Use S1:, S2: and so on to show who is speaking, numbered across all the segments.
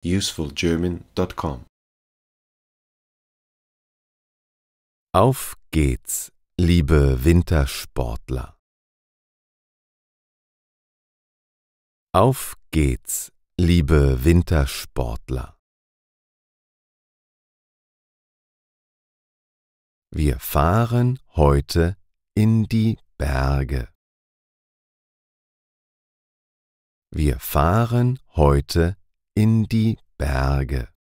S1: usefulgerman.com.
S2: Auf geht's, liebe Wintersportler. Auf geht's, liebe Wintersportler. Wir fahren heute in die Berge. Wir fahren heute in die Berge.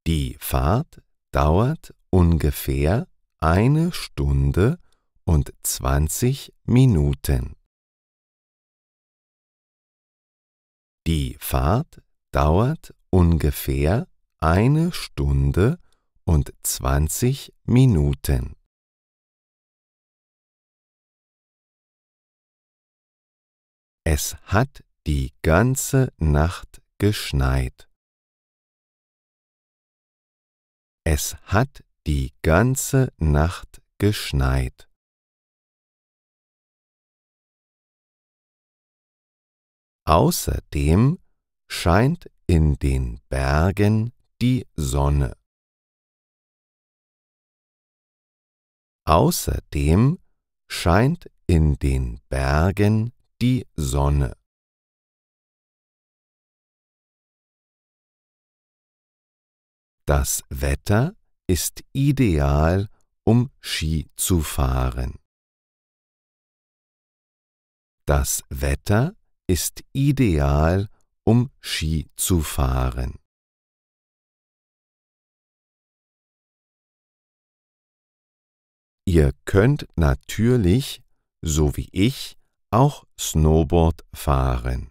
S2: Die Fahrt dauert ungefähr 1 Stunde und 20 Minuten. Die Fahrt dauert ungefähr 1 Stunde und 20 Minuten. Es hat die ganze Nacht geschneit. Es hat die ganze Nacht geschneit. Außerdem scheint in den Bergen die Sonne. Außerdem scheint in den Bergen die Sonne. Das Wetter ist ideal, um Ski zu fahren. Das Wetter ist ideal, um Ski zu fahren. Ihr könnt natürlich, so wie ich, auch Snowboard fahren.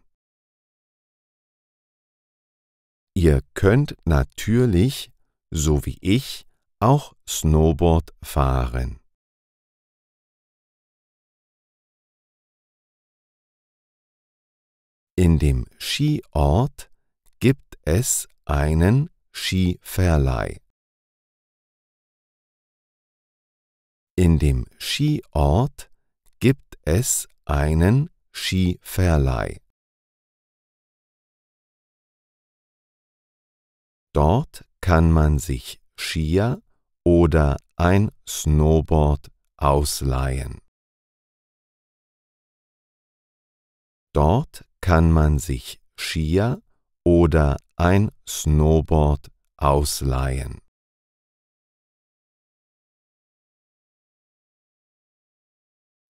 S2: Ihr könnt natürlich, so wie ich, auch Snowboard fahren. In dem Skiort gibt es einen Skiverleih. In dem Skiort gibt es einen Skiverleih. Dort kann man sich Skier oder ein Snowboard ausleihen. Dort kann man sich Skier oder ein Snowboard ausleihen.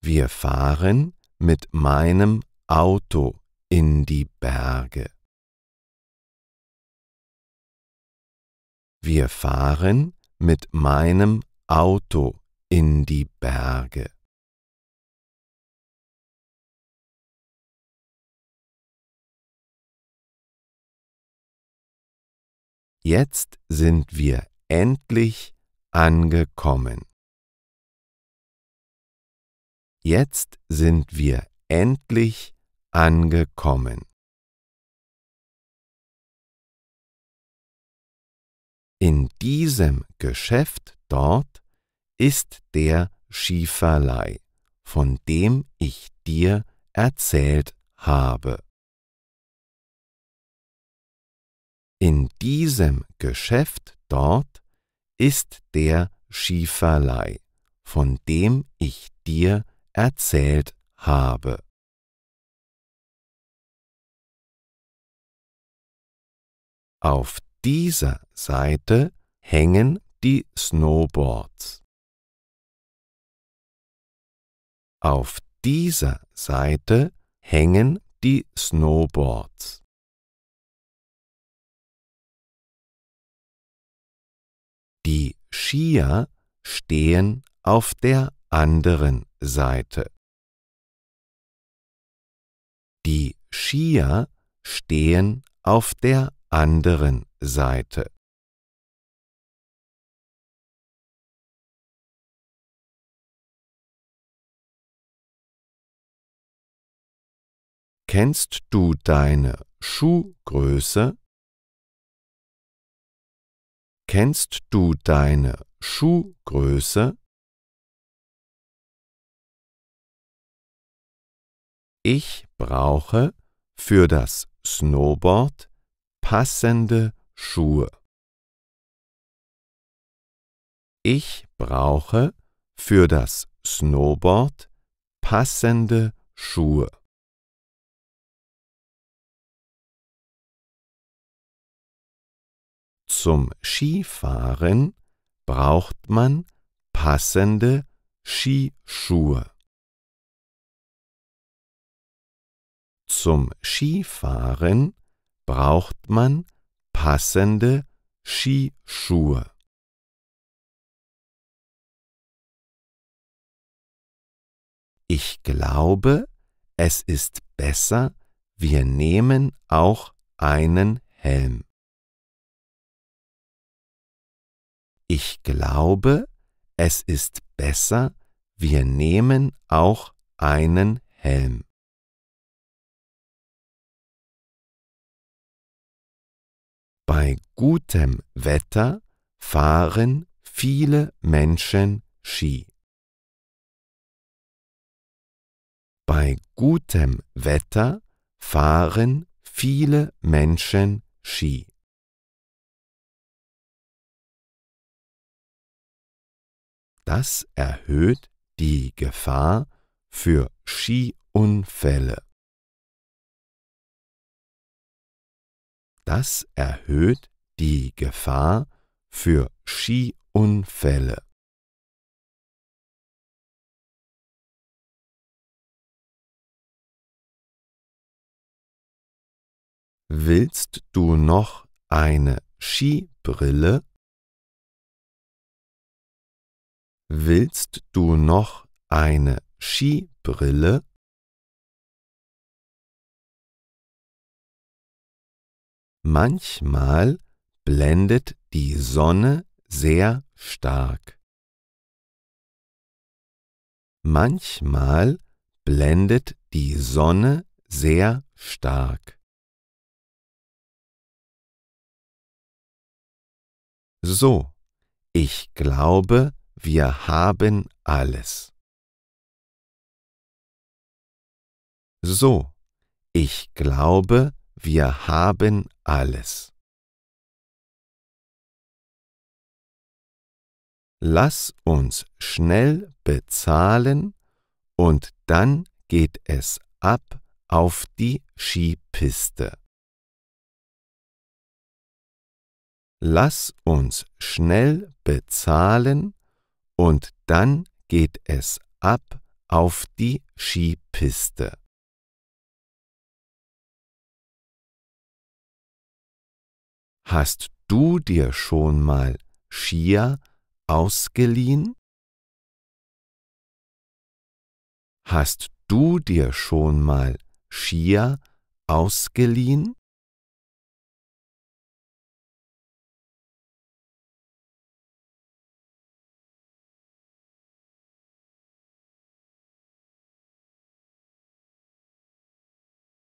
S2: Wir fahren mit meinem Auto in die Berge. Wir fahren mit meinem Auto in die Berge. Jetzt sind wir endlich angekommen. Jetzt sind wir endlich angekommen. In diesem Geschäft dort ist der Skiverleih, von dem ich dir erzählt habe. In diesem Geschäft dort ist der Skiverleih, von dem ich dir erzählt habe. Auf dieser Seite hängen die Snowboards. Auf dieser Seite hängen die Snowboards. Die Skier stehen auf der anderen Seite. Die Skier stehen auf der anderen Seite. Kennst du deine Schuhgröße? Kennst du deine Schuhgröße? Ich brauche für das Snowboard passende Schuhe. Ich brauche für das Snowboard passende Schuhe. Zum Skifahren braucht man passende Skischuhe. Zum Skifahren braucht man passende Skischuhe. Ich glaube, es ist besser, wir nehmen auch einen Helm. Ich glaube, es ist besser, wir nehmen auch einen Helm. Bei gutem Wetter fahren viele Menschen Ski. Bei gutem Wetter fahren viele Menschen Ski. Das erhöht die Gefahr für Skiunfälle. Das erhöht die Gefahr für Skiunfälle. Willst du noch eine Skibrille? Willst du noch eine Skibrille? Manchmal blendet die Sonne sehr stark. Manchmal blendet die Sonne sehr stark. So, ich glaube, wir haben alles. So, ich glaube, wir haben alles. Lass uns schnell bezahlen und dann geht es ab auf die Skipiste. Lass uns schnell bezahlen und dann geht es ab auf die Skipiste. Hast du dir schon mal Skier ausgeliehen? Hast du dir schon mal Skier ausgeliehen?